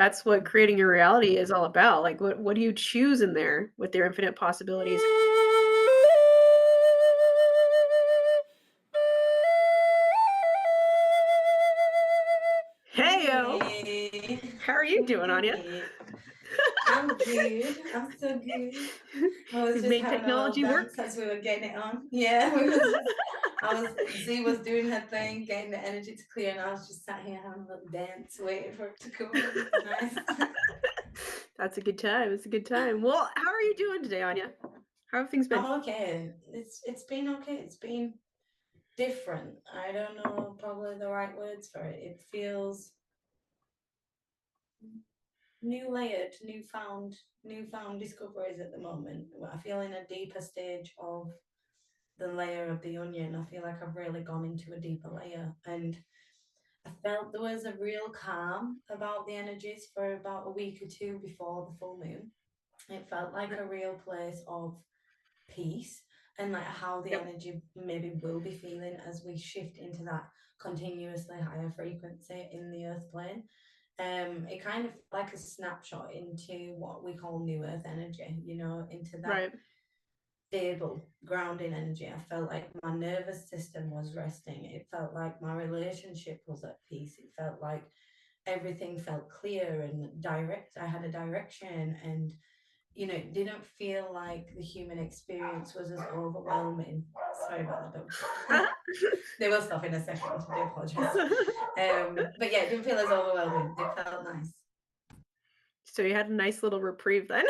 That's what creating your reality is all about. Like, what do you choose in there with their infinite possibilities? Heyo! Hey, How are you doing, Anya? hey. I'm good. I'm so good. I was We've just made having a little technology dance work. as we were getting it on. Yeah, we was just. Z was doing her thing, getting the energy to clear, and I was just sat here having a little dance, waiting for it to come. It was nice. That's a good time. It's a good time. Well, how are you doing today, Anya? How have things been? I'm okay. It's been okay. It's been different. I don't know probably the right words for it. It feels new layered, newfound discoveries at the moment. I feel in a deeper stage of the layer of the onion. I feel like I've really gone into a deeper layer, and I felt there was a real calm about the energies for about a week or two before the full moon. It felt like Right. a real place of peace, and like how the Yep. energy maybe will be feeling as we shift into that continuously higher frequency in the earth plane. It kind of like a snapshot into what we call new earth energy, into that Right. stable grounding energy. I felt like my nervous system was resting. It felt like my relationship was at peace. It felt like everything felt clear and direct. I had a direction, and it didn't feel like the human experience was as overwhelming. Sorry about the dogs. They will stop in a second. I do apologize. But yeah, it didn't feel as overwhelming. It felt nice. So you had a nice little reprieve then.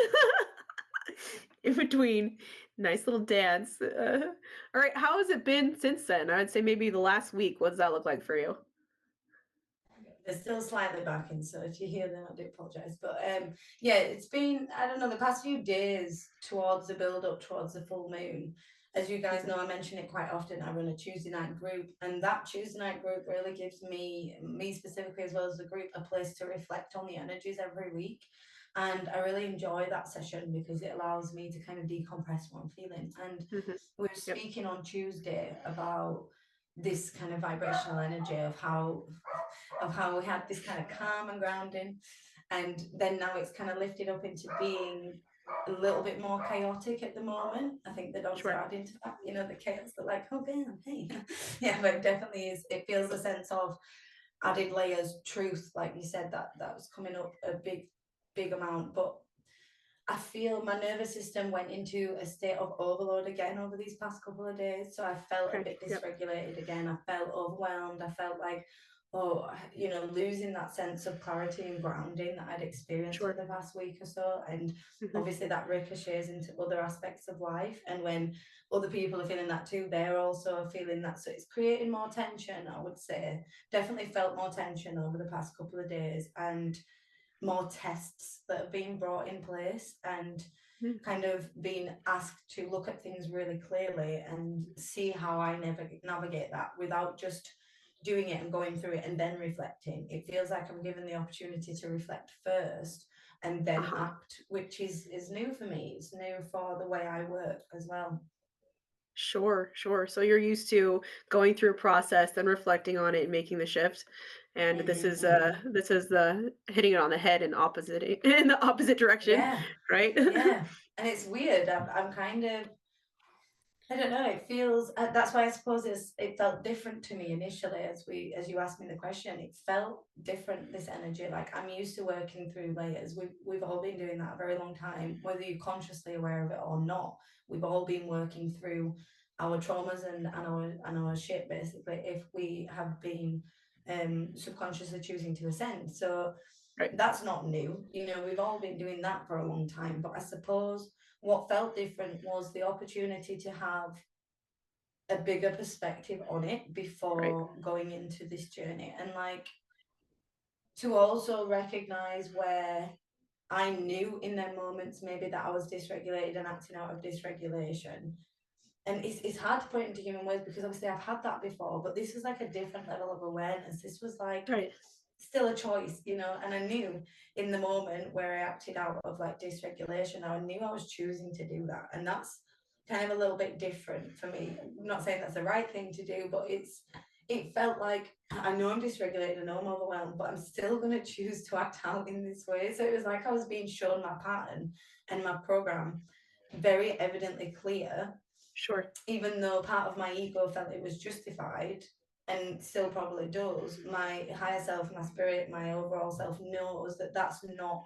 In between. Nice little dance. All right, how has it been since then? I would say maybe the last week. What does that look like for you? They're still slightly backing, so if you hear them, I do apologise. But yeah, it's been, I don't know, the past few days towards the build up towards the full moon. As you guys Mhm. know, I mention it quite often. I run a Tuesday night group, and that Tuesday night group really gives me specifically as well as the group, a place to reflect on the energies every week. And I really enjoy that session because it allows me to kind of decompress what I'm feeling. And Mhm. we were Yep. speaking on Tuesday about this kind of vibrational energy of how we had this kind of calm and grounding, and then now it's kind of lifted up into being a little bit more chaotic at the moment. I think the dogs are Sure. adding to that, the chaos. They're like, oh damn, hey. Yeah, but it definitely is. It feels a sense of added layers, truth, like you said, that was coming up a big amount. But I feel my nervous system went into a state of overload again over these past couple of days. So I felt a Okay. bit Yep. dysregulated again. I felt overwhelmed. I felt like, oh, losing that sense of clarity and grounding that I'd experienced for Sure. the past week or so. And Mhm. obviously that ricochets into other aspects of life. And when other people are feeling that too, they're also feeling that. So it's creating more tension, I would say. Definitely felt more tension over the past couple of days. And more tests that have been brought in place, and Mm. kind of being asked to look at things really clearly and see how I navigate that without just doing it and going through it and then reflecting. It feels like I'm given the opportunity to reflect first and then Uh-huh. act, which is new for me. It's new for the way I work as well. Sure, sure. So you're used to going through a process, then reflecting on it and making the shift. And this Hmm, is hmm. this is the hitting it on the head in opposite in the opposite direction, Yeah, right? yeah. And it's weird. I'm kind of, I don't know. It feels. That's why I suppose it felt different to me initially, as you asked me the question. It felt different. This energy, like I'm used to working through layers. We've all been doing that a very long time, whether you're consciously aware of it or not. We've all been working through our traumas and our shit basically. If we have been subconsciously choosing to ascend, so Right, that's not new. We've all been doing that for a long time. But I suppose what felt different was the opportunity to have a bigger perspective on it right, before going into this journey, and like to also recognize where I knew in their moments maybe that I was dysregulated and acting out of dysregulation. And it's hard to put it into human words because obviously I've had that before, but this is like a different level of awareness. This was like right. still a choice, and I knew in the moment where I acted out of like dysregulation, I knew I was choosing to do that. And that's kind of a little bit different for me. I'm not saying that's the right thing to do, but it felt like I know I'm dysregulated, I know I'm overwhelmed, but I'm still going to choose to act out in this way. So it was like I was being shown my pattern and my program very evidently clear, Sure. even though part of my ego felt it was justified and still probably does. My higher self, my spirit, my overall self knows that that's not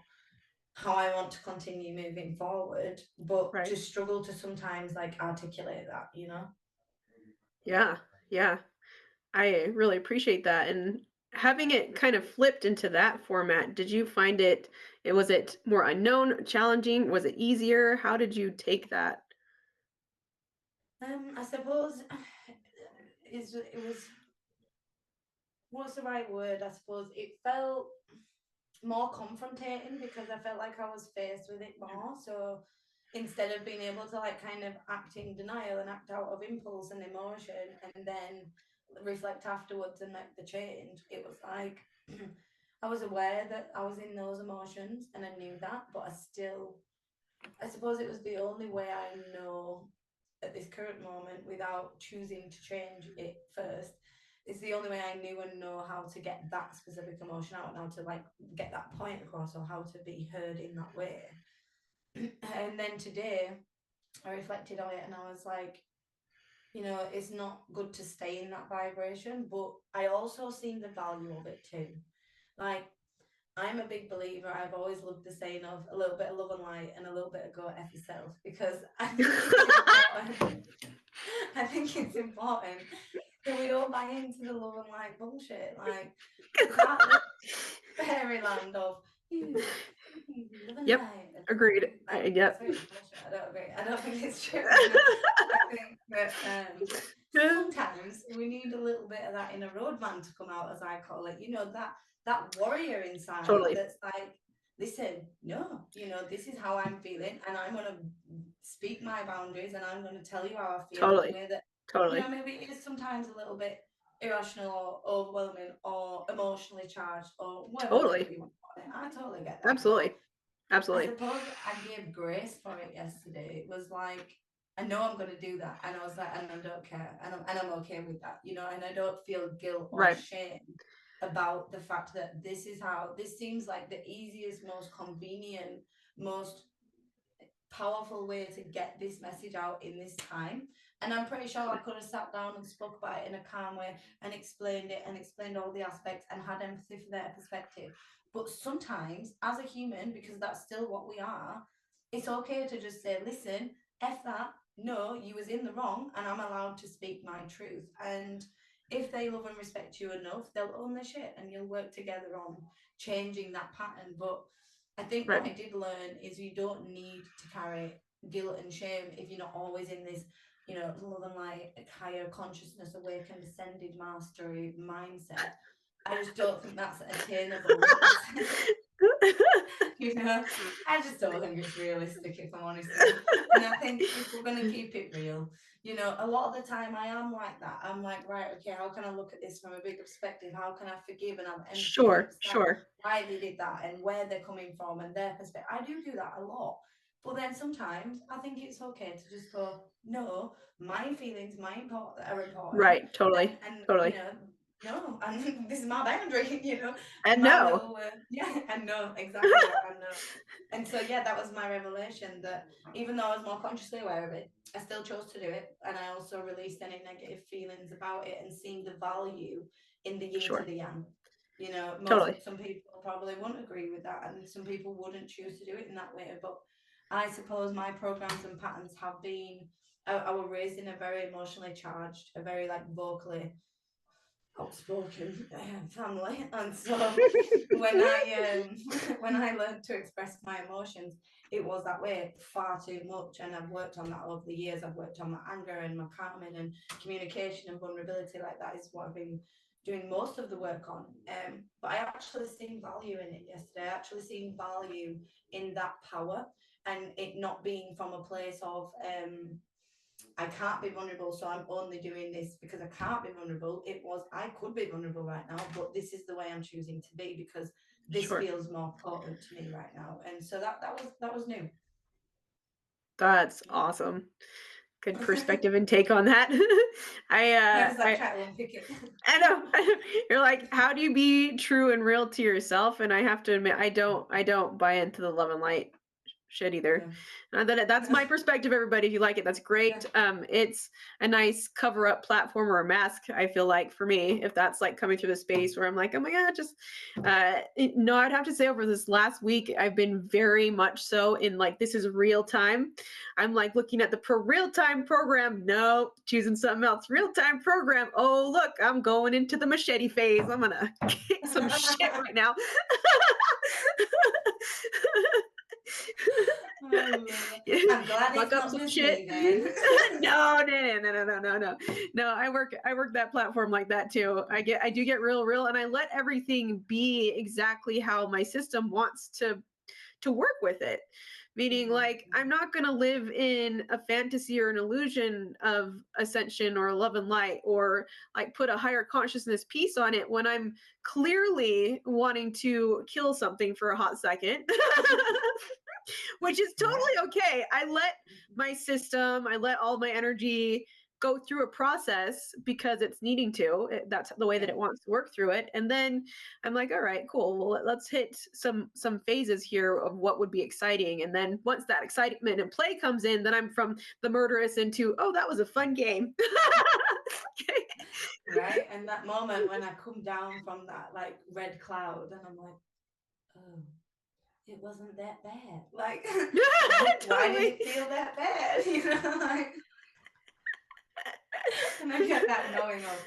how I want to continue moving forward, but Right. to struggle to sometimes like articulate that, you know? Yeah. Yeah. I really appreciate that, and having it kind of flipped into that format, did you find it was it more unknown, challenging? Was it easier? How did you take that? I suppose it was, what's the right word? I suppose it felt more confrontating because I felt like I was faced with it more. So instead of being able to like kind of act in denial and act out of impulse and emotion and then reflect afterwards and make the change, it was like I was aware that I was in those emotions and I knew that, but I suppose it was the only way I know at this current moment without choosing to change it first. It's the only way I knew and know how to get that specific emotion out and how to like get that point across or how to be heard in that way. And then today I reflected on it and I was like, it's not good to stay in that vibration, but I also seen the value of it too. Like, I'm a big believer. I've always loved the saying of a little bit of love and light and a little bit of go F yourself because I think it's important. I think it's important that we don't buy into the love and light bullshit. Like, we can't live in fairyland of easy, easy, love and Yep. light. Agreed. That's Yep. very bullshit. I don't agree. I don't think it's true. I think that sometimes we need a little bit of that inner roadman to come out, as I call it. That warrior inside Totally. that's like, listen, no, this is how I'm feeling, and I'm gonna speak my boundaries, and I'm gonna tell you how I feel in a Totally. way that, Totally. maybe it is sometimes a little bit irrational or overwhelming or emotionally charged or whatever label Totally. you want to put on it. I totally get that, but Absolutely. I Absolutely. suppose I gave grace for it yesterday. It was like, I know I'm going to do that. And I was like, and I don't care. And I'm okay with that, and I don't feel guilt or Right. shame about the fact that this seems like the easiest, most convenient, most powerful way to get this message out in this time. And I'm pretty sure I could have sat down and spoke about it in a calm way and explained it and explained all the aspects and had empathy for their perspective. But sometimes, as a human, because that's still what we are, it's okay to just say, listen, F that. No, you was in the wrong, and I'm allowed to speak my truth. And if they love and respect you enough, they'll own their shit and you'll work together on changing that pattern. But I think what Right. I did learn is you don't need to carry guilt and shame if you're not always in this, love and light, higher consciousness, awakened, ascended mastery mindset. I just don't think that's attainable. you know, I just don't think it's realistic, if I'm honest with you. And I think if we're going to keep it real, a lot of the time I am like that. I'm like, right, okay, how can I look at this from a bigger perspective? How can I forgive and have empathy and Sure. understand Sure. why they did that and where they're coming from and their perspective? I do that a lot. But then sometimes I think it's okay to just go, no, my feelings, are important, Right. Totally. and Totally. no, and this is my boundary, And my no. little yeah, and no, exactly that, and no. And so yeah, that was my revelation, that even though I was more consciously aware of it, I still chose to do it, and I also released any negative feelings about it and seeing the value in the yin to Sure. the yang. Totally. Some people probably won't agree with that, and some people wouldn't choose to do it in that way, but I suppose my programs and patterns have been, I was raised in a very emotionally charged, a very like vocally outspoken family, and so when I when I learned to express my emotions, it was that way far too much, and I've worked on that over the years. I've worked on my anger and my calming and communication and vulnerability. Like, that is what I've been doing most of the work on. But I actually seen value in it yesterday. I actually seen value in that power, and it not being from a place of I can't be vulnerable, so I'm only doing this because I can't be vulnerable. It was, I could be vulnerable right now, but this is the way I'm choosing to be because this Sure. feels more potent to me right now. And so that was new. That's awesome. good perspective and take on that. How does that I try to unpick it? I know. You're like, how do you be true and real to yourself? And I have to admit, I don't buy into the love and light shit either. No, That's no, my perspective, everybody. If you like it, that's great. yeah. It's a nice cover up platform or a mask, I feel like, for me, if that's like coming through the space where I'm like, oh my God, just no, I'd have to say over this last week, I've been very much so in like this is real time. I'm like looking at the real time program. No, choosing something else. Real time program. Oh, look, I'm going into the machete phase. I'm gonna kick some shit right now. I love it. I'm glad Fuck it's up not some just shit. me then. No, no, no, no, no, no, no. No, I work that platform like that too. I do get real, and I let everything be exactly how my system wants to work with it. Meaning, Mhm, like, I'm mhm. not going to live in a fantasy or an illusion of ascension or love and light or like put a higher consciousness piece on it when I'm clearly wanting to kill something for a hot second. Which is Yeah. totally okay. I let Mhm. my system, I let all my energy go through a process because it's needing to. That's the way that Yeah. it wants to work through it. And then I'm like, all right, cool. Well, let's hit some phases here of what would be exciting. And then once that excitement and play comes in, then I'm from the murderous into, oh, that was a fun game. Okay. Right. And that moment when I come down from that like red cloud and I'm like, oh, it wasn't that bad. Like, why did Totally. it feel that bad? You know, like, and I get that knowing of,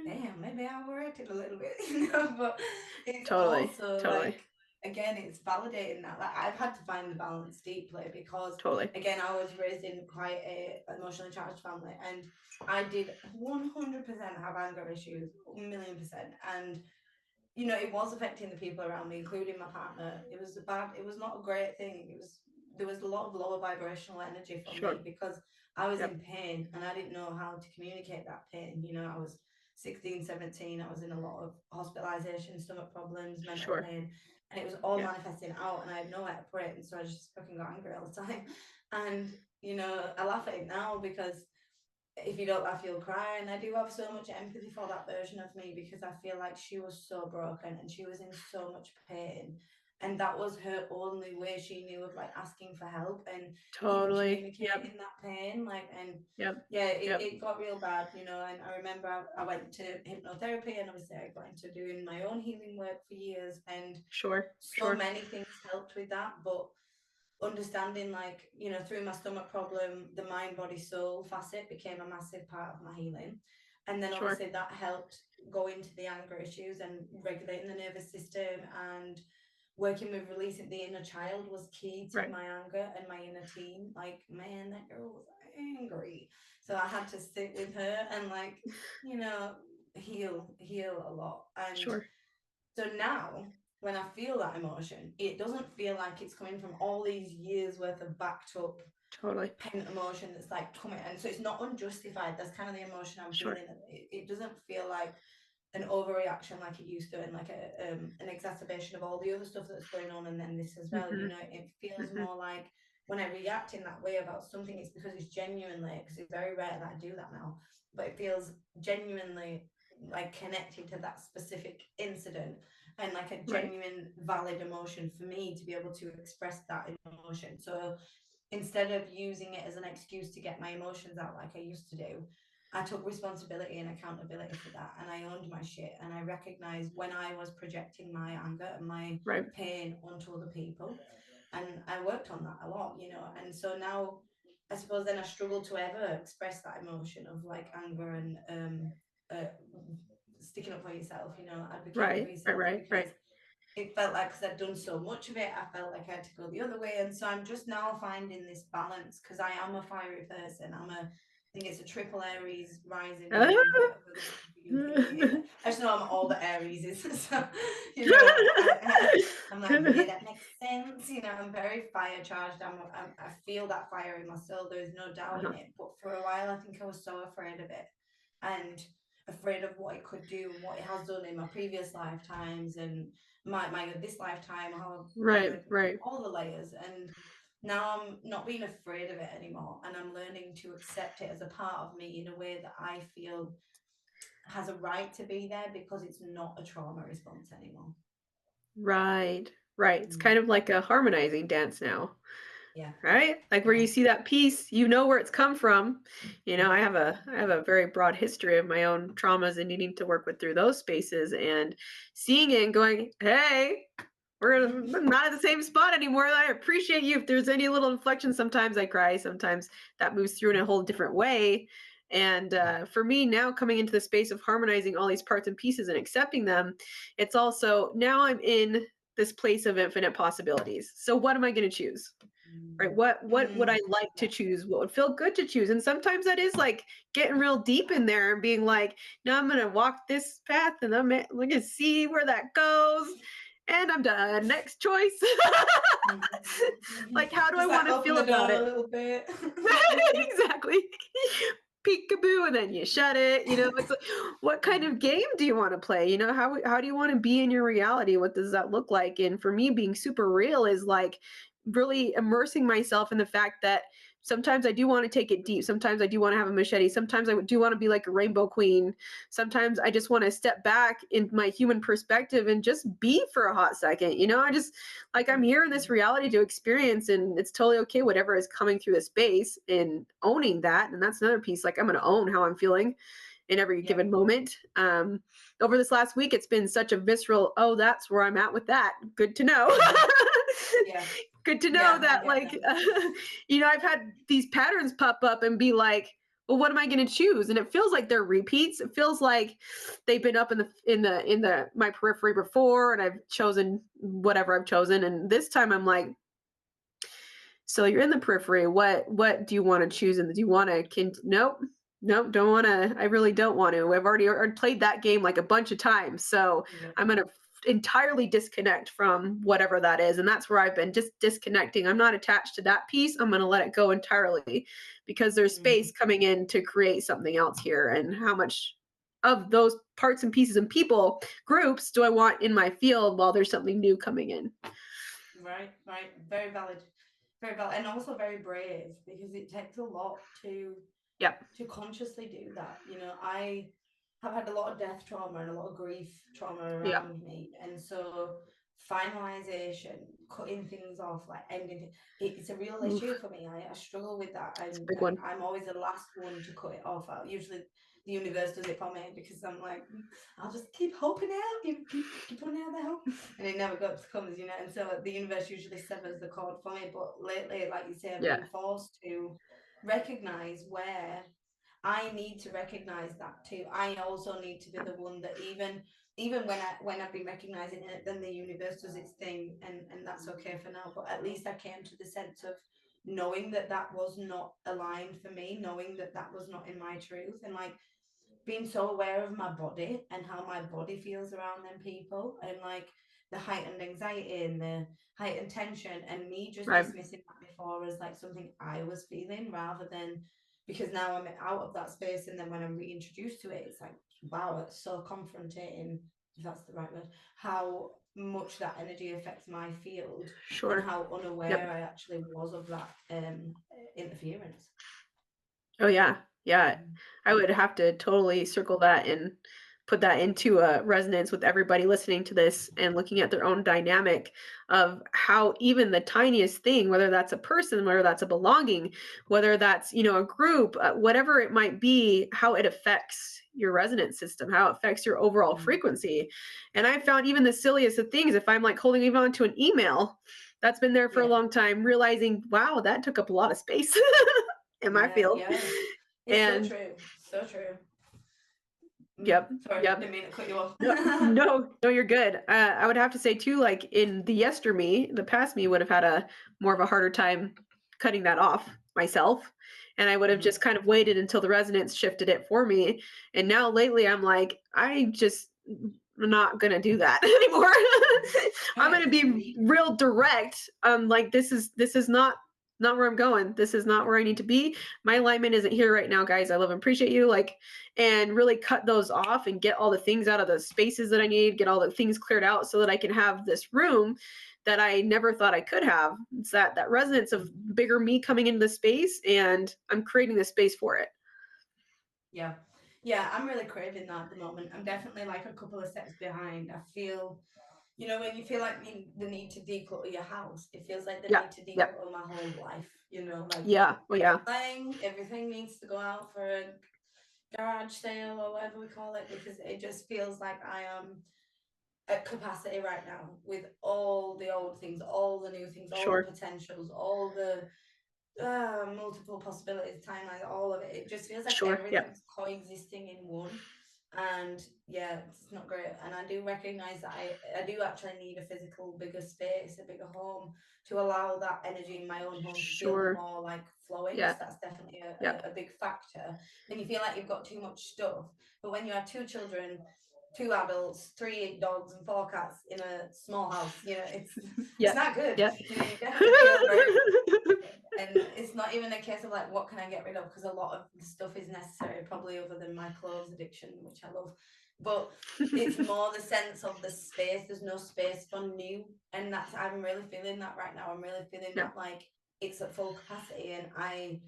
damn, maybe I overrated a little bit, you know, but it's Totally. also Totally. like, again, it's validating that. Like, I've had to find the balance deeply because, Totally. again, I was raised in quite a emotionally charged family, and I did 100% have anger issues, 1,000,000%. And you know, it was affecting the people around me, including my partner. It was not a great thing. There was a lot of lower vibrational energy from me Sure. because I was Yep. in pain and I didn't know how to communicate that pain. You know, I was 16, 17. I was in a lot of hospitalization, stomach problems, mental Sure. pain, and it was all Yeah. manifesting out and I had nowhere to put it. And so I just fucking got angry all the time. And, you know, I laugh at it now because if you don't laugh, you'll cry. And I do have so much empathy for that version of me because I feel like she was so broken and she was in so much pain. And that was her only way she knew of like asking for help and even Totally. Yep. communicating that pain. Like, and Yep. yeah, Yep. it got real bad, you know. And I remember I went to hypnotherapy and obviously I got into doing my own healing work for years. And Sure. so Sure. many things helped with that. But understanding like you know through my stomach problem the mind body soul facet became a massive part of my healing, and then Sure. obviously that helped go into the anger issues and regulating the nervous system, and working with releasing the inner child was key to Right. my anger and my inner teen. Like, man, that girl was angry, so I had to sit with her and like you know heal a lot. And Sure. so now, when I feel that emotion, it doesn't feel like it's coming from all these years worth of backed up Totally. pent emotion that's like coming. And so it's not unjustified. That's kind of the emotion I'm Sure. feeling. It doesn't feel like an overreaction like it used to, and like an exacerbation of all the other stuff that's going on, and then this as well. You Mhm. know, it feels Mhm. more like when I react in that way about something, it's because it's genuinely, because it's very rare that I do that now, but it feels genuinely like connected to that specific incident and like a Right. genuine valid emotion for me to be able to express that emotion. So instead of using it as an excuse to get my emotions out like I used to do, I took responsibility and accountability for that, and I owned my shit, and I recognized when I was projecting my anger and my Right. pain onto other people, and I worked on that a lot, you know. And so now I suppose then I struggle to ever express that emotion of like anger and uh, sticking up for yourself, you know, advocating for Right. Right. yourself, Right. Right. because it felt like because I'd done so much of it, I felt like I had to go the other way. And so I'm just now finding this balance because I am a fiery person. I think it's a triple Aries rising in Libra for those of you who hate that. I just know I'm all the Aries is. So, you know, I'm like, yeah, that makes sense. You know, I'm very fire charged. I feel that fire in my soul. There's no doubt in Uh-huh. it. But for a while, I think I was so afraid of it. And afraid of what it could do and what it has done in my previous lifetimes and my this lifetime, how you Right. know Right. all the layers. And now I'm not being afraid of it anymore, and I'm learning to accept it as a part of me in a way that I feel has a right to be there because it's not a trauma response anymore. Right. Right. It's Mm. kind of like a harmonizing dance now. Yeah, Right? Like where yeah. you see that piece, you know where it's come from. I have a very broad history of my own traumas and needing to work with through those spaces and seeing it and going, "Hey, we're not at the same spot anymore. I appreciate you. If there's any little inflection, sometimes I cry, sometimes that moves through in a whole different way." And for me now coming into the space of harmonizing all these parts and pieces and accepting them, it's also now I'm in this place of infinite possibilities. So what am I going to choose? Right? Mm. What would I like to Yeah. choose? What would feel good to choose? And sometimes that is like getting real deep in there and being like, "No, I'm gonna walk this path and we're gonna see where that goes." And I'm done. Next choice. Mhm, mhm. Like, how do I Just like want to open feel the about door a it? little bit. Exactly. Peekaboo, and then you shut it. It's like, what kind Mhm, of game do you want to play? How do you want to be in your reality? What does that look like? And for me, being super real is like really immersing myself in the fact that sometimes I do want to take it deep. Sometimes I do want to have a machete. Sometimes I do want to be like a rainbow queen. Sometimes I just want to step back in my human perspective and just be for a hot second. I just like I'm here in this mhm. reality to experience, and it's totally okay whatever is coming through the space and owning that. And that's another piece. Like I'm going to own how I'm feeling in every Yeah, given moment. Over this last week, it's been such a visceral, oh, that's where I'm at with that. Good to know. mhm. Yeah, Good to know yeah, I that, get like, that. I've had these patterns pop up and be like, well, what am I going to choose? And it feels like they're repeats. It feels like they've been up in the my periphery before, and I've chosen whatever I've chosen. And this time, I'm like, so you're in the periphery. What do you want to choose? And do you want to? Nope, nope. Don't want to. I really don't want to. I've already played that game like a bunch of times, so Yep. I'm gonna entirely disconnect from whatever that is, and that's where I've been just disconnecting. I'm not attached to that piece. I'm gonna let it go entirely, because there's Mhm. space coming in to create something else here. And how much of those parts and pieces and people groups do I want in my field while there's something new coming in? Right, right. Very valid. Very valid. And also very brave because it takes a lot Yep. to consciously do that. I have had a lot of death trauma and a lot of grief trauma Yep. around me. And so finalization, cutting things off, like ending it's a real issue Oof, for me. I struggle with that, it's a and big one. I'm always the last one to cut it off. Usually the universe does it for me because I'm like, I'll just keep hoping out, keep putting out the hope, and it never comes. And so the universe usually severs the cord for me. But lately, like you say, I've Yeah. been forced to recognize where I need to recognize that too. I also need to be the one that even when I've been recognizing it, then the universe does its thing, and that's okay for now. But at least I came to the sense of knowing that that was not aligned for me, knowing that that was not in my truth, and like being so aware of my body and how my body feels around them people, and like the heightened anxiety and the heightened tension, and me just Right. dismissing that before as like something I was feeling, rather than because now I'm out of that space, and then when I'm reintroduced to it, it's like, wow, it's so confronting, if that's the right word, how much that energy affects my field, and Sure. how Yep. unaware I actually was of that interference. Oh, yeah. Yeah. Mhm. I would have to totally circle that and put that into a resonance with everybody listening to this and looking at their own dynamic of how even the tiniest thing, whether that's a person, whether that's a belonging, whether that's, a group, whatever it might be, how it affects your resonance system, how it affects your overall Mm. frequency. And I found even the silliest of things, if I'm like holding even on to an email that's been there for a Yeah. long time, realizing, wow, that took up a lot of space in my Yeah, field. yeah. It's so And true. So true. yep, Sorry, yep. didn't mean to cut you off. No, no, no, you're good. I would have to say too, like in the yester me, the past me would have had a more of a harder time cutting that off myself. And I would have Mhm. just kind of waited until the resonance shifted it for me. And now lately I'm like, I just not gonna do that anymore. Mhm. I'm Right. gonna be real direct. Like this is not where I'm going. This is not where I need to be. My alignment isn't here right now, guys. I love and appreciate you. Like, and really cut those off and get all the things out of the spaces that I need, get all the things cleared out so that I can have this room that I never thought I could have. It's that resonance of bigger me coming into the space, and I'm creating the space for it. Yeah. Yeah, I'm really craving that at the moment. I'm definitely like a couple of steps behind. I feel, you know, when you feel like the need to declutter your house, it feels like the Yeah. need to Yep. declutter my whole life. You know, like Yeah. Oh yeah. everything needs to go out for a garage sale or whatever we call it, because it just feels like I am at capacity right now with all the old things, all the new things, all the Sure. potentials, all the multiple possibilities, timelines, all of it. It just feels like Sure. Yep. everything's coexisting in one. And yeah, it's not great. And I do recognize that I do actually need a physical, bigger space, a bigger home to allow that energy in my own home to feel Sure. more like flowing. So Yeah. that's definitely Yep. a big factor. Then you feel like you've got too much stuff. But when you have two children, two adults, three dogs, and four cats in a small house, you know, it's Yep. not good. Yep. You know, you definitely feel very, and it's not even a case of like what can I get rid of, because a lot of the stuff is necessary, probably other than my clothes addiction, which I love. But it's more the sense of the space. There's no space for new, and that's, I'm really feeling that right now. I'm really feeling Yeah. that like it's at full capacity, and I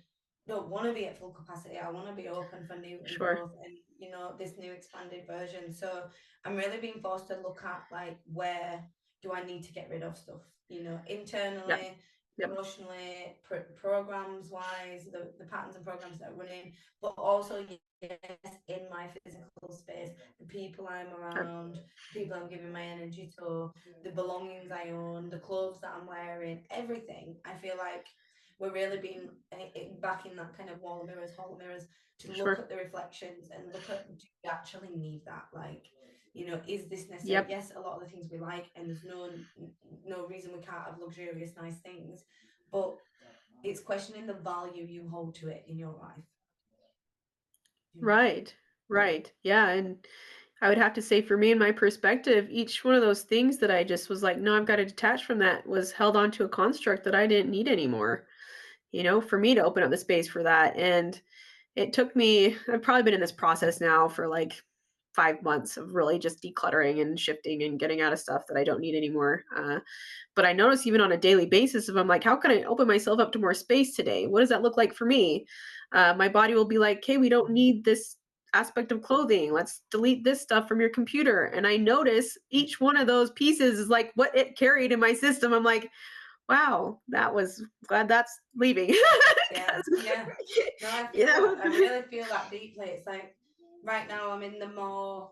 don't want to be at full capacity. I want to be open for new and Sure. growth, and you know, this new expanded version. So I'm really being forced to look at like, where do I need to get rid of stuff, you know, Yep. internally, Yep. emotionally, programs wise, the patterns and programs that are running, but also, yes, in my physical space, the people I'm Okay. around, the people I'm giving my energy to, the belongings I own, the clothes that I'm wearing, everything. I feel like we're really being back in that kind of wall of mirrors, hall of mirrors, to look Sure. at the reflections and look at, do we actually need that? Like, you know, is this necessary? Yep. Yes, a lot of the things we like, and there's no reason we can't have luxurious, nice things, but it's questioning the value you hold to it in your life. You know? Right. Right. Yeah. And I would have to say, for me and my perspective, each one of those things that I just was like, no, I've got to detach from, that was held onto a construct that I didn't need anymore, for me to open up the space for that. And it took me, I've probably been in this process now for like 5 months of really just decluttering and shifting and getting out of stuff that I don't need anymore. But I notice even on a daily basis, if I'm like, how can I open myself up to more space today? What does that look like for me? My body will be like, okay, we don't need this aspect of clothing. Let's delete this stuff from your computer. And I notice each one of those pieces is like what it carried in my system. I'm like, wow, that was glad that's leaving. Yeah, 'Cause, yeah. No, I you feel that. know, I really feel that deeply. It's like right now I'm in the more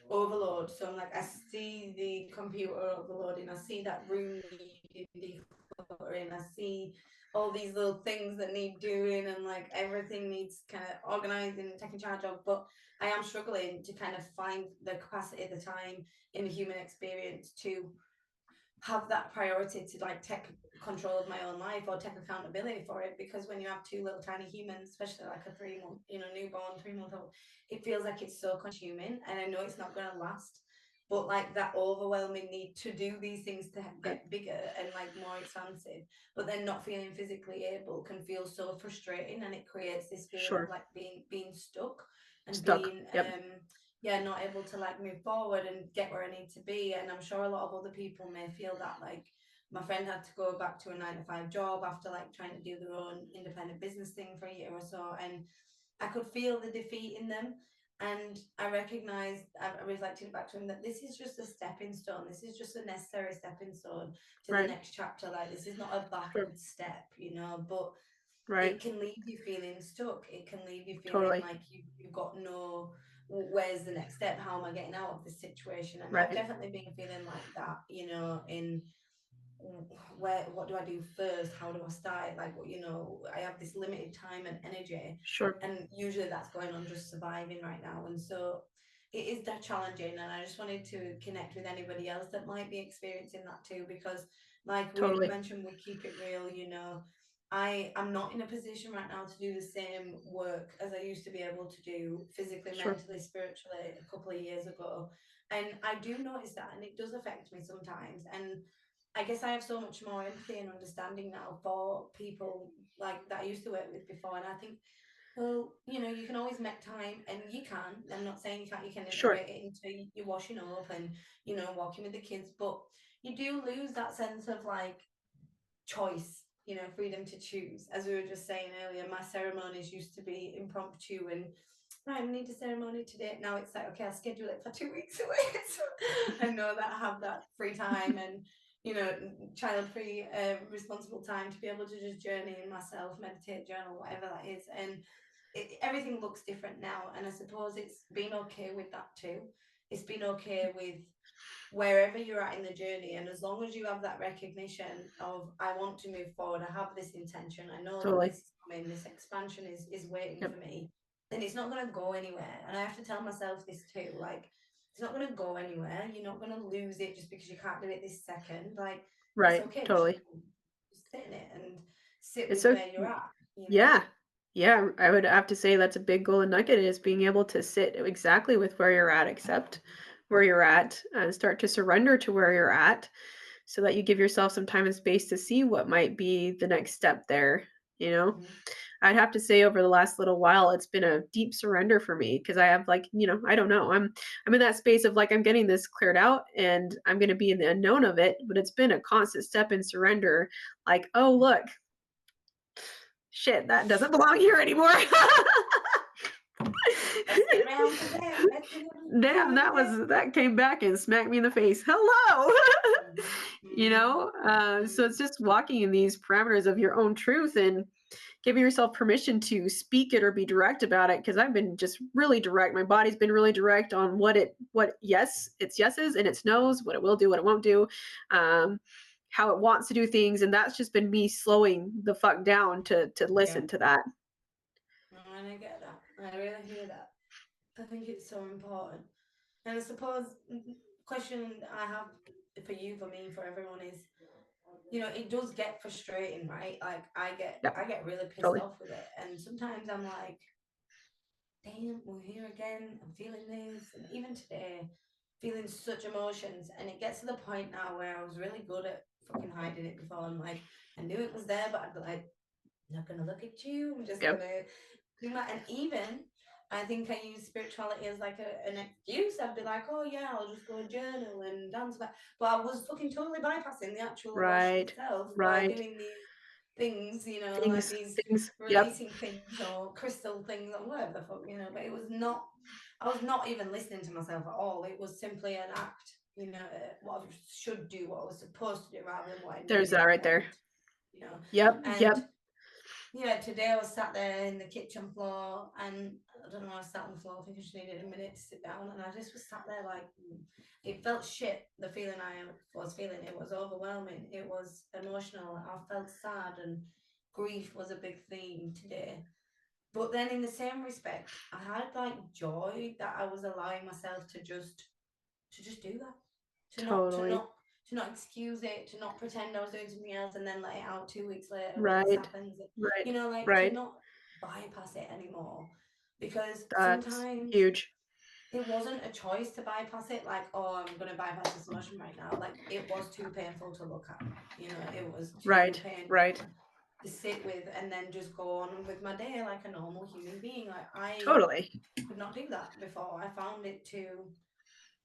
overload. So I'm like, I see the computer overloading. I see that room needing decluttering. I see all these little things that need doing, and like everything needs kind of organizing and taking charge of. But I am struggling to kind of find the capacity at the time in the human experience to have that priority to like take control of my own life or take accountability for it, because when you have two little tiny humans, especially like a 3 month, you know, newborn 3 month old, it feels like it's so consuming, and I know it's not going to last, but like that overwhelming need to do these things to right. get bigger and like more expansive, but then not feeling physically able can feel so frustrating, and it creates this feeling of Sure. like being stuck and Stuck. being Yep. yeah, not able to like move forward and get where I need to be. And I'm sure a lot of other people may feel that. Like my friend had to go back to a 9 to 5 job after like trying to do their own independent business thing for a year or so, and I could feel the defeat in them. And I recognized, I reflected back to him that this is just a stepping stone. This is just a necessary stepping stone to the Right. next chapter. Like this is not a Sure. backward step, you know, but Right. it can leave you feeling stuck. It can leave you feeling Totally. like you've got no, where's the next step? How am I getting out of this situation? And I've Right. definitely been feeling like that, you know, in where, what do I do first? How do I start? Like, you know, I have this limited time and energy, Sure. and usually that's going on just surviving right now. And so it is that challenging. And I just wanted to connect with anybody else that might be experiencing that too, because like we Totally. mentioned, we keep it real, you know. I am not in a position right now to do the same work as I used to be able to do physically, Sure. mentally, spiritually a couple of years ago. And I do notice that, and it does affect me sometimes. And I guess I have so much more empathy and understanding now for people like that I used to work with before. And I think, well, you know, you can always make time, and you can. I'm not saying you can't, you can Sure. integrate it into your washing up and, you know, walking with the kids. But you do lose that sense of like choice, freedom to choose. As we were just saying earlier, my ceremonies used to be impromptu and right, I need a ceremony today. Now it's like, okay, I'll schedule it for 2 weeks away. So I know that I have that free time and, child free, responsible time to be able to just journey in myself, meditate, journal, whatever that is. And everything looks different now. And I suppose it's been okay with that too. It's been okay with wherever you're at in the journey, and as long as you have that recognition of I want to move forward, I have this intention, I know that this Totally. is coming, this expansion is waiting for Yep. me, then it's not going to go anywhere. And I have to tell myself this too, like it's not going to go anywhere, you're not going to lose it just because you can't do it this second. Like it's Right. okay, Totally. just sit in it and sit It's with so where you're at, yeah. Yeah, I would have to say that's a big golden nugget is being able to sit exactly with where you're at, accept where you're at, and start to surrender to where you're at so that you give yourself some time and space to see what might be the next step there, you know? Mhm. I'd have to say over the last little while, it's been a deep surrender for me because I have like, I don't know. I'm in that space of like I'm getting this cleared out and I'm going to be in the unknown of it, but it's been a constant step in surrender. Like, oh, look, shit, that doesn't belong here anymore. Let's get around to that, let's deal Damn, with that. that came back and smacked me in the face. Hello. Mhm. Mhm. So Mhm. it's just walking in these parameters of your own truth and giving yourself permission to speak it or be direct about it, because I've been just really direct. My body's been really direct on what yes, it's yeses and it's nos, what it will do, what it won't do, um, how it wants to do things, and that's just been me slowing the fuck down to Yeah. listen to that. And I get that. I really hear that. I think it's so important. And I suppose question I have for you, for me, for everyone is, it does get frustrating, right? Like I get Yeah, I get really pissed totally. off with it. And sometimes I'm like, damn, we're here again. I'm feeling this. And even today, feeling such emotions. And it gets to the point now where I was really good at fucking hiding it before. I'm like, I knew it was there, but I'd be like, I'm not gonna look at you. I'm just Yep. gonna and even I think I use spirituality as like an excuse. I'd be like, oh yeah, I'll just go journal and dance. But I was fucking totally bypassing the actual emotion Right. itself by Right. doing these things, like Things. these Things. Yep. releasing things or crystal things or whatever the fuck, But it was not, I was not even listening to myself at all. It was simply an act, what I should do, what I was supposed to do rather than what I There's needed that or right there. wanted, Yep. and Yep. yeah, today I was sat there in the kitchen floor and I don't know, I was sat on the floor. I think I just needed a minute to sit down and I just was sat there like, it felt shit. The feeling I was feeling, it was overwhelming. It was emotional. I felt sad and grief was a big theme today. But then in the same respect, I had like joy that I was allowing myself to just do that, to not to Totally. not to not excuse it, to not pretend I was doing something else and then let it out 2 weeks later when this Right. happens. Right. Like to Right. not bypass it anymore, because That's sometimes huge. it wasn't a choice to bypass it. Like, oh, I'm going to bypass this emotion right now. Like it was too painful to look at. It was too Right. Right. painful to sit with and then just go on with my day like a normal human being. Like I Totally. could not do that before. I found it too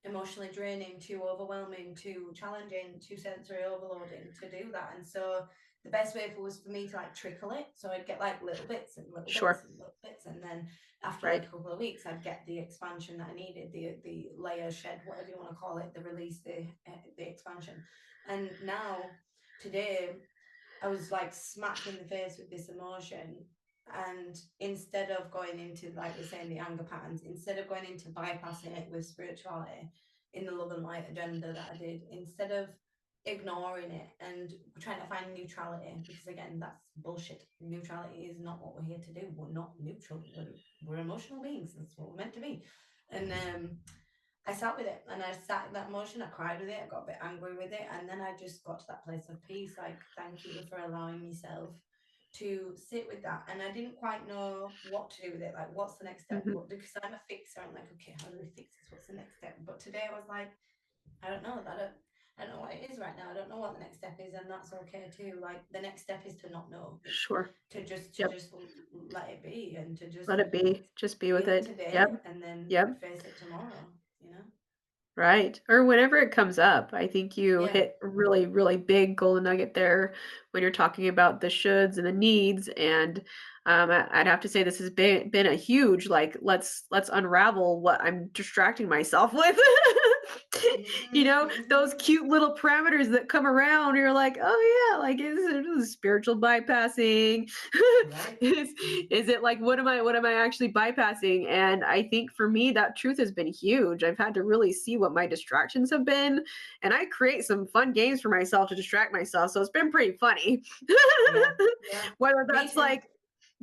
emotionally draining, too overwhelming, too challenging, too sensory overloading to do that. And so the best way was for me to like trickle it. So I'd get like little bits and little bits Sure. and little bits. And then after like Right. a couple of weeks, I'd get the expansion that I needed, the layer shed, whatever you want to call it, the release, the expansion. And now today I was like smacked in the face with this emotion. And instead of going into, like we're saying, the anger patterns, instead of going into bypassing it with spirituality in the love and light agenda that I did, instead of ignoring it and trying to find neutrality, because again, that's bullshit. Neutrality is not what we're here to do. We're not neutral. We're emotional beings. That's what we're meant to be. And I sat with it and I sat in that emotion. I cried with it. I got a bit angry with it. And then I just got to that place of peace. Like, thank you for allowing yourself to sit with that. And I didn't quite know what to do with it. Like, what's the next step? Mhm. What, because I'm a fixer. I'm like, okay, how do we fix this? What's the next step? But today I was like, I don't know. I don't know what it is right now. I don't know what the next step is. And that's okay too. Like, the next step is to not know. It's Sure. to just Yep. let it be and to just Let it be. Just be with feel it it. Yep. today and then Yep. face it tomorrow, Right. Or whenever it comes up, I think you Yeah. hit a really, really big golden nugget there when you're talking about the shoulds and the needs. And I'd have to say this has been a huge like let's unravel what I'm distracting myself with. You know, those Mhm. cute little parameters that come around. You're like, oh yeah, like is spiritual bypassing? Right. is is it like what am I actually bypassing? And I think for me that truth has been huge. I've had to really see what my distractions have been, and I create some fun games for myself to distract myself, so it's been pretty funny. Yeah. Yeah. Whether Me that's too. like,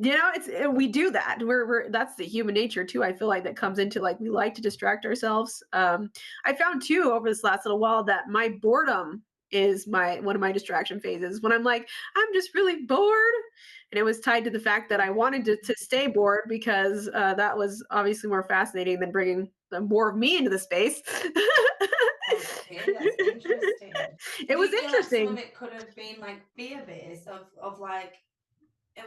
it's we do that. We're that's the human nature too. I feel like that comes into like we like to distract ourselves. I found too over this last little while that my boredom is my one of my distraction phases when I'm like, I'm just really bored. And it was tied to the fact that I wanted to stay bored because that was obviously more fascinating than bringing more of me into the space. Okay, that's interesting. It Do was you feel like some of interesting. it could have been like fear based of like,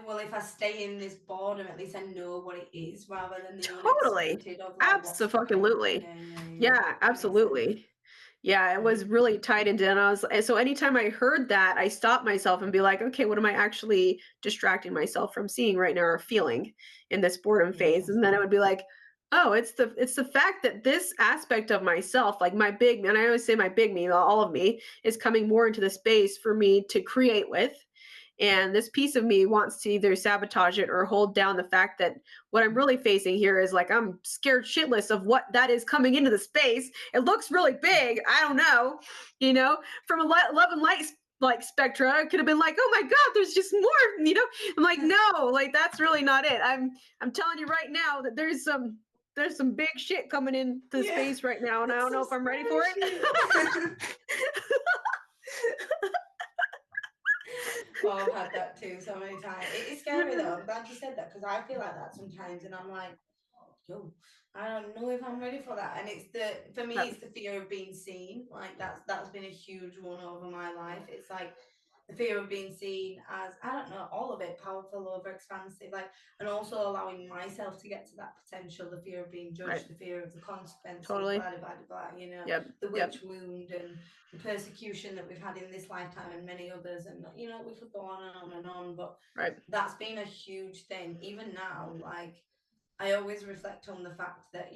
well, if I stay in this boredom, at least I know what it is, rather than the Totally. unexpected of like what's coming. Absolutely. Yeah, yeah, yeah. Yeah, That makes sense. absolutely. Yeah, it Yeah. was really tied into and I was and so anytime I heard that, I stopped myself and be like, "Okay, what am I actually distracting myself from seeing right now or feeling in this boredom phase?" And then I Interesting. would be like, "Oh, it's the fact that this aspect of myself, like my big," and I always say my big me, all of me, is coming more into the space for me to create with. And this piece of me wants to either sabotage it or hold down the fact that what I'm really facing here is like I'm scared shitless of what that is coming into the space. It looks really big. I don't know, you know, from a love and light like spectra, it could have been like, oh my God, there's just more, you know. I'm like, no, like that's really not it. I'm telling you right now that there's some big shit coming into Yeah. space right now, and I It's don't some know if I'm ready for scary it. shit. Oh, I've had that too so many times. It's scary though. I'm glad you said that because I feel like that sometimes, and I'm like, yo, I don't know if I'm ready for that. And it's the for me, Right, it's the fear of being seen. Like that's been a huge one over my life. It's like the fear of being seen as I don't know, all of it, powerful, over expansive, like, and also allowing myself to get to that potential, the fear of being right, judged, the fear of the consequences, totally. blah blah blah blah, Yep, the yep, witch wound and the persecution that we've had in this lifetime and many others, and we could go on and on and on, but right. that's been a huge thing. Even now, like I always reflect on the fact that,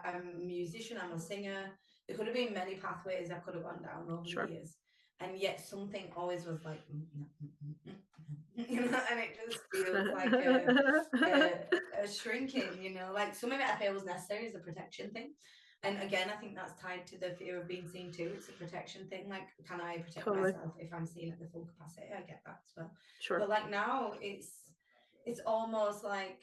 I'm a musician, I'm a singer. There could have been many pathways I could have gone down over the Sure. years. And yet something always was like, no, and it just feels like a shrinking, like some of it I feel was necessary as a protection thing. And again, I think that's tied to the fear of being seen too. It's a protection thing. Like, can I protect Totally. myself if I'm seen at the full capacity? I get that as well. Sure. But like now, it's almost like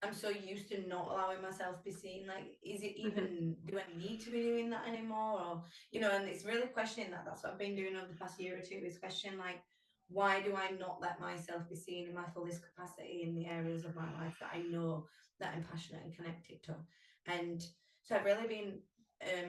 I'm so used to not allowing myself to be seen. Like, is it Mhm. even, do I need to be doing that anymore? Or, and it's really questioning that. That's what I've been doing over the past year or two, is questioning, like, why do I not let myself be seen in my fullest capacity in the areas of my life that I know that I'm passionate and connected to? And so I've really been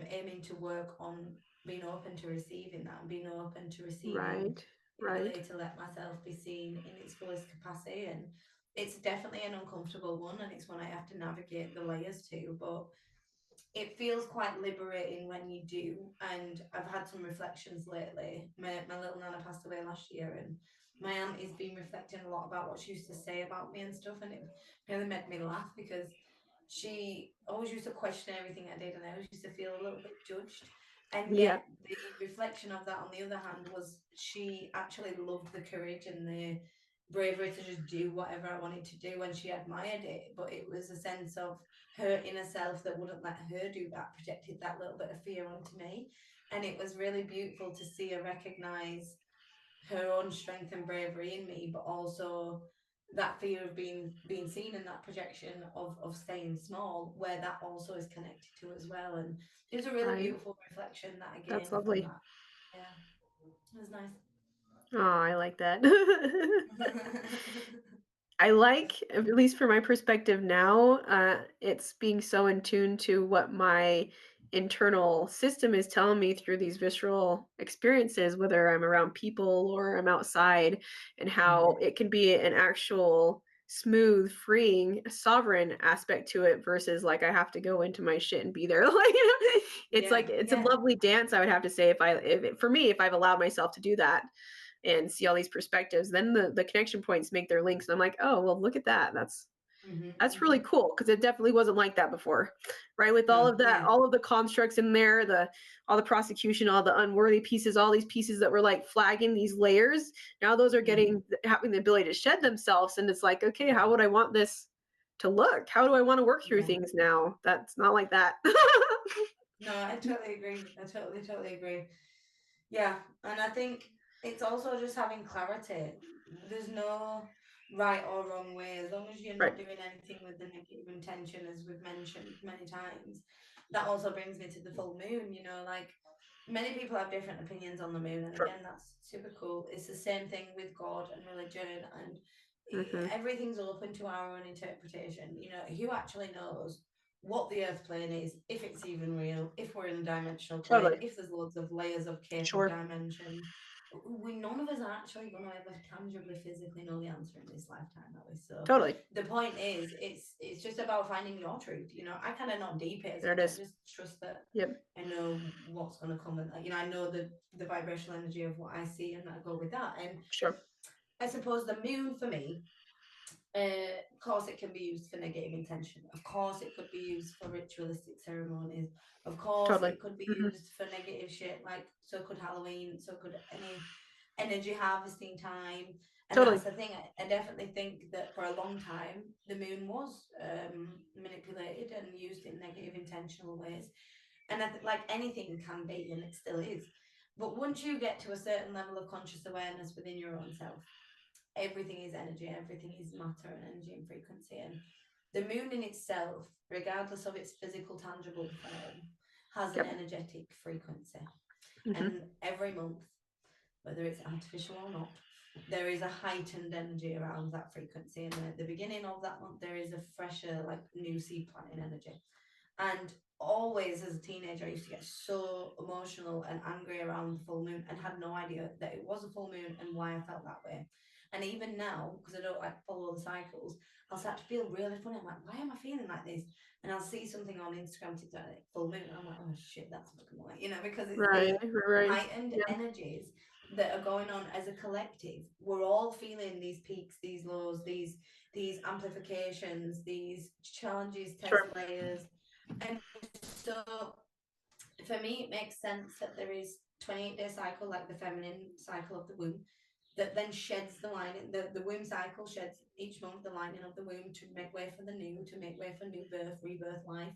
aiming to work on being open to receiving that and being open to receiving Right. the Right. ability to let myself be seen in its fullest capacity. And it's definitely an uncomfortable one, and it's one I have to navigate the layers to, but it feels quite liberating when you do. And I've had some reflections lately. My little nana passed away last year, and my aunt has been reflecting a lot about what she used to say about me and stuff, and it really made me laugh because she always used to question everything I did, and I always used to feel a little bit judged. And Yeah. yet, the reflection of that, on the other hand, was she actually loved the courage and the bravery to just do whatever I wanted to do, and she admired it. But it was a sense of her inner self that wouldn't let her do that, projected that little bit of fear onto me. And it was really beautiful to see her recognize her own strength and bravery in me, but also that fear of being seen in that projection of staying small, where that also is connected to as well. And it was a really Right. beautiful reflection that I That's gained from lovely. that. Yeah, it was nice. Oh, I like that. I like, at least from my perspective now, it's being so in tune to what my internal system is telling me through these visceral experiences, whether I'm around people or I'm outside, and Mm, how it can be an actual. smooth, freeing, sovereign aspect to it versus like I have to go into my shit and be there. Like, it's Yeah, like it's a yeah. lovely dance. I would have to say for me, if I've allowed myself to do that and see all these perspectives, then the connection points make their links, and I'm like, oh well, look at that. That's really Hmm. cool because it definitely wasn't like that before, right? With all No, of that, yeah. all of the constructs in there, the all the prosecution, all the unworthy pieces, all these pieces that were like flagging these layers. Now those are Hmm. having the ability to shed themselves, and it's like, okay, how would I want this to look? How do I want to work through Yeah. things now? That's not like that. No, I totally agree. I totally agree. Yeah, and I think it's also just having clarity. There's no right or wrong way, as long as you're Right. not doing anything with the negative intention, as we've mentioned many times. That also brings me to the full moon, like many people have different opinions on the moon, and Sure. again, that's super cool. It's the same thing with God and religion, and Hmm. everything's open to our own interpretation. Who actually knows what the earth plane is, if it's even real, if we're in a dimensional plane, Totally. if there's loads of layers of cake of Sure. dimension. We None of us are actually going to ever tangibly physically know the answer in this lifetime, are we? So Totally. the point is, it's just about finding your truth. I kind of not deep it as There it much. I is. just trust that Yep. I know what's going to come, and I know the vibrational energy of what I see, and I go with that. And Sure. I suppose the moon for me, of course, it can be used for negative intention. Of course, it could be used for ritualistic ceremonies. Of course, Totally. it could be Hmm. used for negative shit, like so could Halloween, so could any energy harvesting time. And Totally. that's the thing. I definitely think that for a long time, the moon was manipulated and used in negative intentional ways. And like anything can be, and it still is. But once you get to a certain level of conscious awareness within your own self, everything is energy, everything is matter and energy and frequency. And the moon in itself, regardless of its physical, tangible form, has an Yep. energetic frequency. Hmm. And every month, whether it's artificial or not, there is a heightened energy around that frequency. And at the beginning of that month, there is a fresher, like new seed planting energy. And always as a teenager, I used to get so emotional and angry around the full moon and had no idea that it was a full moon and why I felt that way. And even now, because I don't like follow the cycles, I'll start to feel really funny. I'm like, why am I feeling like this? And I'll see something on Instagram, TikTok, like full moon, and I'm like, oh shit, that's fucking white, because it's these Right. Right. heightened Yeah. energies that are going on as a collective. We're all feeling these peaks, these lows, these amplifications, these challenges, test Sure. layers, and so for me, it makes sense that there is 28-day cycle, like the feminine cycle of the womb, that then sheds the lining. The womb cycle sheds each month the lining of the womb to make way for the new, to make way for new birth, rebirth, life.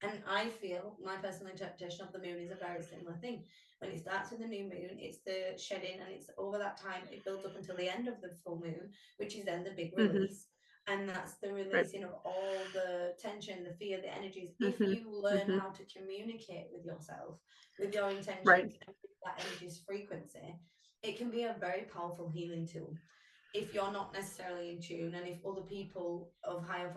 And I feel my personal interpretation of the moon is a very similar thing. When it starts with the new moon, it's the shedding, and it's over that time, it builds up until the end of the full moon, which is then the big Hmm. release. And that's the Right. releasing of all the tension, the fear, the energies. If Hmm. you learn Hmm. how to communicate with yourself, with your Right. intentions, and with that energy's frequency, it can be a very powerful healing tool. If you're not necessarily in tune, and if other people of higher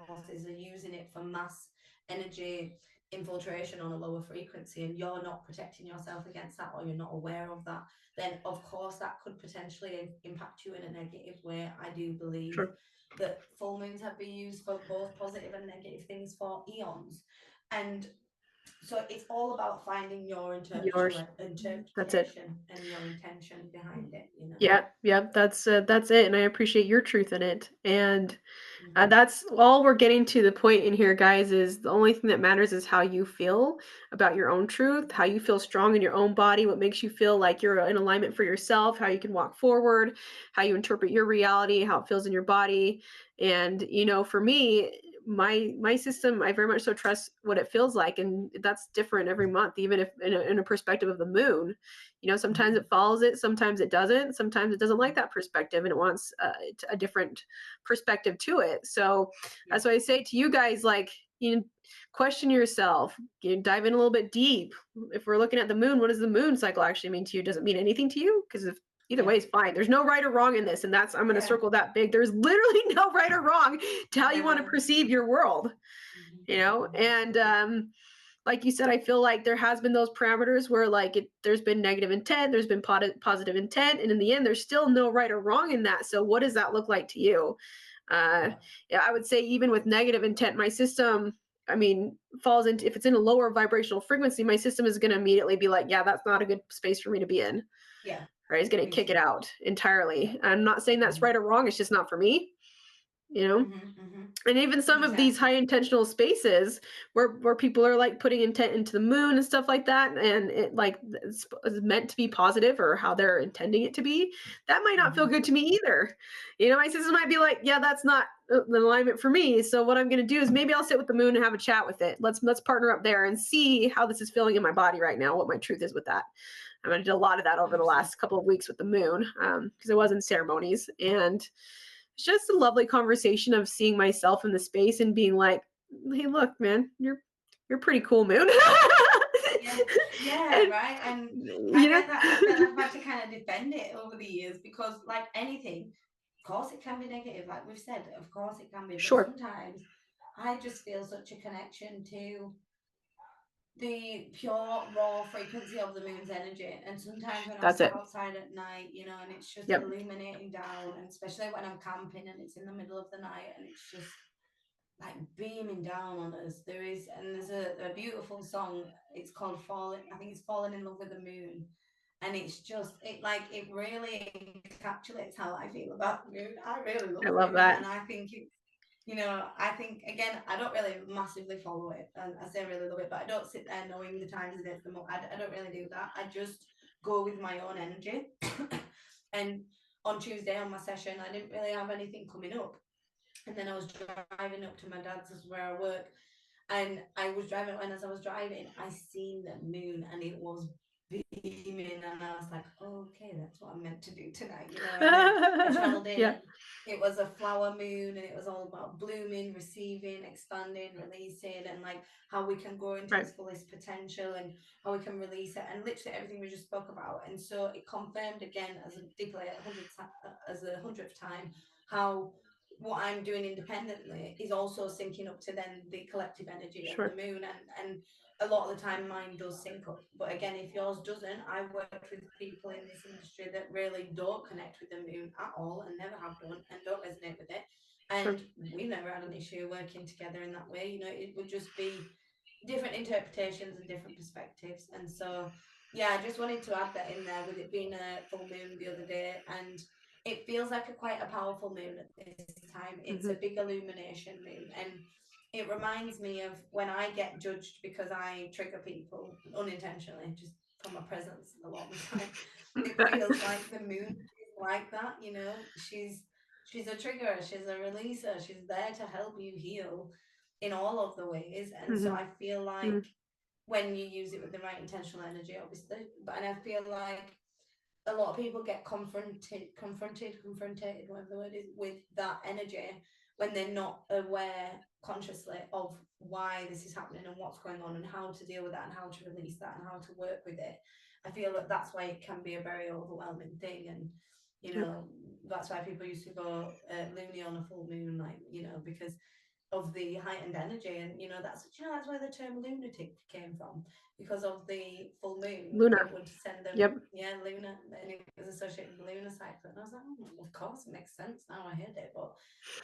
forces are using it for mass energy infiltration on a lower frequency, and you're not protecting yourself against that, or you're not aware of that, then of course that could potentially impact you in a negative way. I do believe Sure. that full moons have been used for both positive and negative things for eons. And so it's all about finding your Yours. That's it. interpretation and your intention behind it. Yeah. Yeah. That's it. And I appreciate your truth in it. And Hmm. that's all we're getting to the point in here, guys, is the only thing that matters is how you feel about your own truth, how you feel strong in your own body, what makes you feel like you're in alignment for yourself, how you can walk forward, how you interpret your reality, how it feels in your body. And, for me, my system, I very much so trust what it feels like. And that's different every month, even if in a perspective of the moon. Sometimes Hmm. it follows it, sometimes it doesn't, sometimes it doesn't like that perspective and it wants a different perspective to it. So Yeah. that's why I say to you guys, like, question yourself, dive in a little bit deep. If we're looking at the moon, what does the moon cycle actually mean to you? Does it mean anything to you? Because if either Yeah. way is fine. There's no right or wrong in this. And I'm going to Yeah. circle that big. There's literally no right or wrong to how you want to Never. perceive your world, Hmm. and like you said, I feel like there has been those parameters where like there's been negative intent, there's been positive intent, and in the end, there's still no right or wrong in that. So what does that look like to you? Uh, yeah, I would say even with negative intent, my system, I mean, falls into, if it's in a lower vibrational frequency, my system is going to immediately be like, yeah, that's not a good space for me to be in. Yeah, Right? It's going to me kick it too. out Yeah. entirely. I'm not saying that's Mhm. right or wrong. It's just not for me, you know? Mhm. Mhm. And even some of 100%. these high intentional spaces where people are like putting intent into the moon and stuff like that, and it like is meant to be positive or how they're intending it to be, that might not feel Mhm. good to me either. You know, my system might be like, yeah, that's not the alignment for me. So what I'm going to do is maybe I'll sit with the moon and have a chat with it. Let's partner up there and see how this is feeling in my body right now, what my truth is with that. I did a lot of that over the 100%. last couple of weeks with the moon, because I was in ceremonies, and it's just a lovely conversation of seeing myself in the space and being like, "Hey, look, man, you're pretty cool, moon." Yeah. Yeah, And right. And I you know, get that. I feel like I've had to kind of defend it over the years because, like anything, of course it can be negative, like we've said, of course it can be, but sure, sometimes I just feel such a connection to the pure raw frequency of the moon's energy. And sometimes when I'm that's sat it. outside at night, and it's just Yep. illuminating down, and especially when I'm camping and it's in the middle of the night and it's just like beaming down on us. There's a beautiful song. It's called Falling. I think it's Falling in Love with the Moon. And it's just it really encapsulates how I feel about the moon. I really I love the love moon, that. and I think it's I think again, I don't really massively follow it, and I say I really love it, but I don't sit there knowing the times of the day, the month. I don't really do that. I just go with my own energy. And on Tuesday on my session, I didn't really have anything coming up, and then I was driving up to my dad's, this is where I work, and I was driving, and as I was driving, I seen the moon, and it was beaming, and I was like, oh, okay, that's what I'm meant to do tonight, And then I channeled in, Yeah, and it was a flower moon, and it was all about blooming, receiving, expanding, releasing, and like how we can grow into right, its fullest potential, and how we can release it, and literally everything we just spoke about. And so it confirmed again as a deeply as a hundredth time how what I'm doing independently is also syncing up to then the collective energy of the sure. moon, and a lot of the time mine does sync up. But again, if yours doesn't, I've worked with people in this industry that really don't connect with the moon at all and never have done and don't resonate with it. Sure. And we've never had an issue working together in that way. It would just be different interpretations and different perspectives. And so, yeah, I just wanted to add that in there with it being a full moon the other day. And it feels like quite a powerful moon at this time. It's a Hmm. big illumination moon. And it reminds me of when I get judged because I trigger people unintentionally, just from my presence a lot of the time. It feels like the moon is like that, she's a triggerer, she's a releaser, she's there to help you heal in all of the ways. And so Hmm. I feel like when you use it with the right intentional energy, obviously, and I feel like a lot of people get confronted, whatever the word is, with that energy when they're not aware consciously of why this is happening and what's going on and how to deal with that and how to release that and how to work with it. I feel that that's why it can be a very overwhelming thing, and Yep. that's why people used to go loony on a full moon, because of the heightened energy. And that's where the term lunatic came from, because of the full moon. It Lunar. would send them, Yep. yeah, lunar, and it was associated with the lunar cycle. And I was like, of course it makes sense now I heard it. But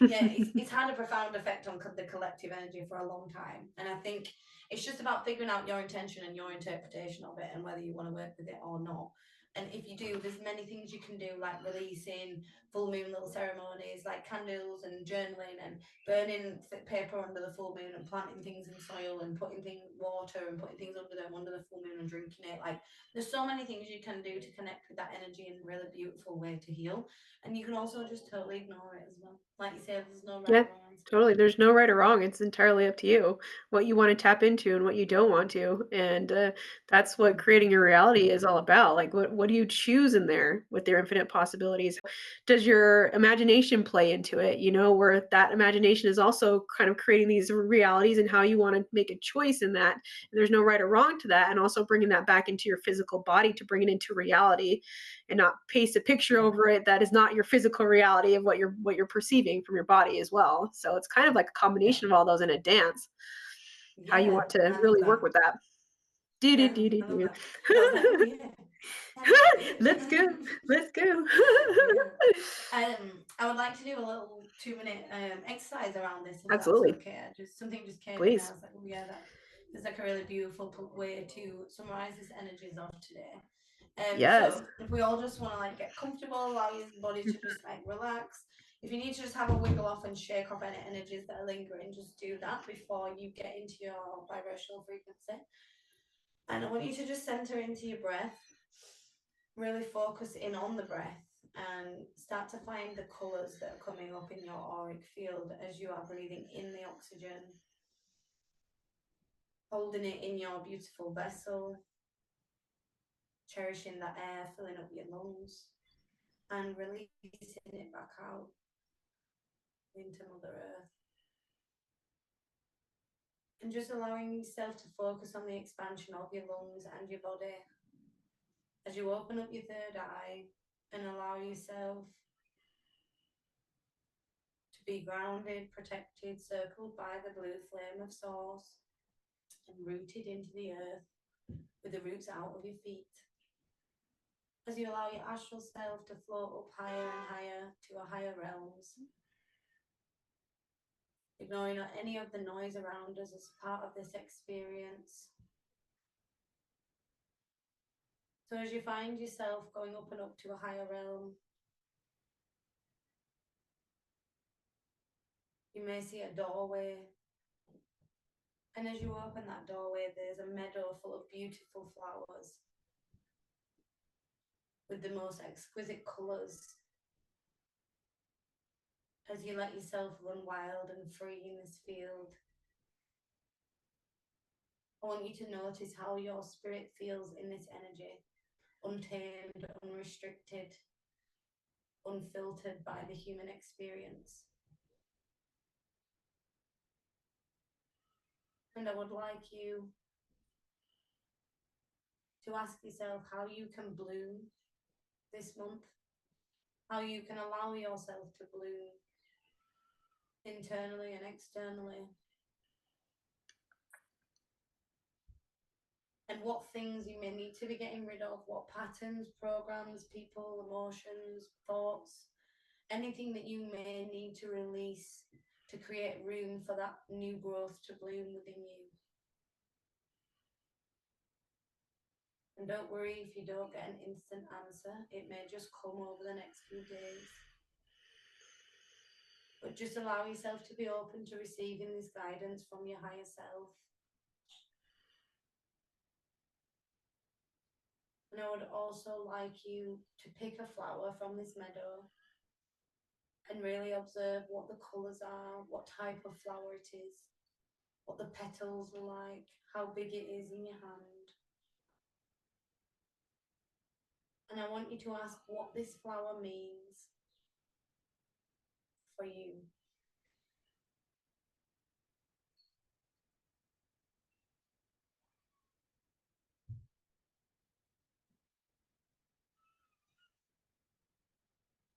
yeah, it's had a profound effect on the collective energy for a long time. And I think it's just about figuring out your intention and your interpretation of it and whether you want to work with it or not. And if you do, there's many things you can do, like releasing full moon little ceremonies, like candles and journaling and burning paper under the full moon and planting things in soil and putting things water and putting things under them under the full moon and drinking it. Like, there's so many things you can do to connect with that energy in a really beautiful way to heal. And you can also just totally ignore it as well. Like you said, there's no right Yeah, or wrong answer. totally. There's no right or wrong. It's entirely up to you what you want to tap into and what you don't want to. And that's what creating your reality is all about. Like, what do you choose in there with their infinite possibilities? Does your imagination play into it? Where that imagination is also kind of creating these realities and how you want to make a choice in that. And there's no right or wrong to that. And also bringing that back into your physical body to bring it into reality and not paste a picture Yeah. over it that is not your physical reality of what you're perceiving from your body as well. So it's kind of like a Yeah. combination of all those in a dance, how you Yeah. want to I love really work that. with that. Do do Yeah. do do I love do. that. I was like, oh yeah, let's do Let's go. it. Let's go. Yeah. I would like to do a little 2 minute exercise around this, if that's Absolutely. okay. Just something just came in. I Please. was like, oh yeah, that is like a really beautiful way to summarize this energies of today. Yes. So if we all just want to like get comfortable, allow your body to just like relax. If you need to just have a wiggle off and shake off any energies that are lingering, just do that before you get into your vibrational frequency. And I want you to just center into your breath, really focus in on the breath, and start to find the colours that are coming up in your auric field as you are breathing in the oxygen, holding it in your beautiful vessel, cherishing that air, filling up your lungs, and releasing it back out into Mother Earth. And just allowing yourself to focus on the expansion of your lungs and your body as you open up your third eye and allow yourself to be grounded, protected, circled by the blue flame of source, and rooted into the earth with the roots out of your feet. As you allow your astral self to float up higher and higher to a higher realms, ignoring any of the noise around us as part of this experience. So as you find yourself going up and up to a higher realm, you may see a doorway. And as you open that doorway, there's a meadow full of beautiful flowers with the most exquisite colours. As you let yourself run wild and free in this field, I want you to notice how your spirit feels in this energy, untamed, unrestricted, unfiltered by the human experience. And I would like you to ask yourself how you can bloom this month, how you can allow yourself to bloom internally and externally, and what things you may need to be getting rid of, what patterns, programs, people, emotions, thoughts, anything that you may need to release to create room for that new growth to bloom within you. And don't worry if you don't get an instant answer, it may just come over the next few days. But just allow yourself to be open to receiving this guidance from your higher self. And I would also like you to pick a flower from this meadow and really observe what the colours are, what type of flower it is, what the petals are like, how big it is in your hand. And I want you to ask what this flower means for you.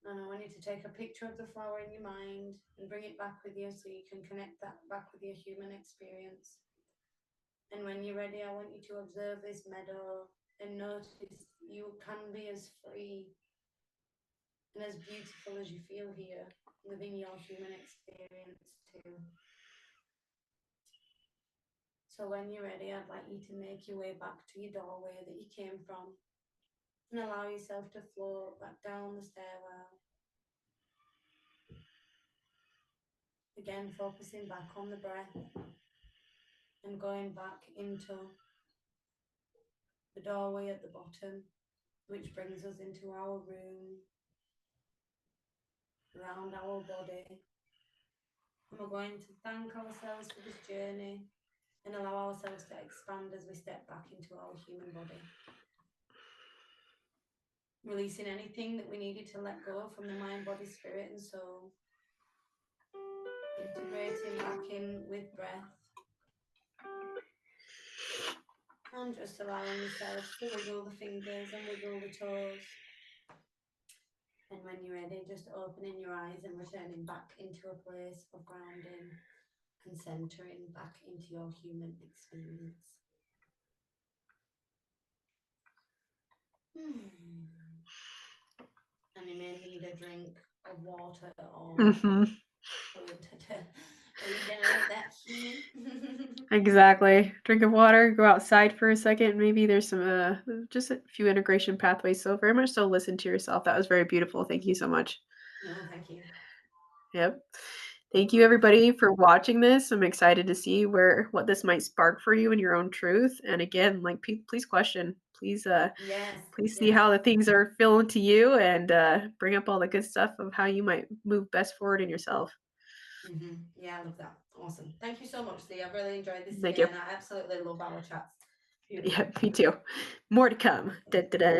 And I want you to take a picture of the flower in your mind and bring it back with you so you can connect that back with your human experience. And when you're ready, I want you to observe this meadow and notice you can be as free and as beautiful as you feel here within your human experience too. So when you're ready, I'd like you to make your way back to your doorway that you came from and allow yourself to float back down the stairwell. Again, focusing back on the breath and going back into the doorway at the bottom, which brings us into our room, around our body. And we're going to thank ourselves for this journey and allow ourselves to expand as we step back into our human body. Releasing anything that we needed to let go from the mind, body, spirit, and soul. Integrating back in with breath. And just allowing yourselves to wiggle the fingers and wiggle the toes. And when you're ready, just opening your eyes and returning back into a place of grounding and centering back into your human experience. And you may need a drink of water or Mhm. fluid to regenerate that chi. Exactly. Drink of water, go outside for a second. Maybe there's some just a few integration pathways. So very much so listen to yourself. That was very beautiful. Thank you so much. No, thank you. Yep. Thank you everybody for watching this. I'm excited to see where what this might spark for you in your own truth. And again, like please question. Yes, Please see yes. how the things are feeling to you and bring up all the good stuff of how you might move best forward in yourself. Yeah, I love that. Awesome. Thank you so much, Lee. I've really enjoyed this Thank today you. and I absolutely love our chats. Yeah, Beautiful. me too. More to come. Da, da, da.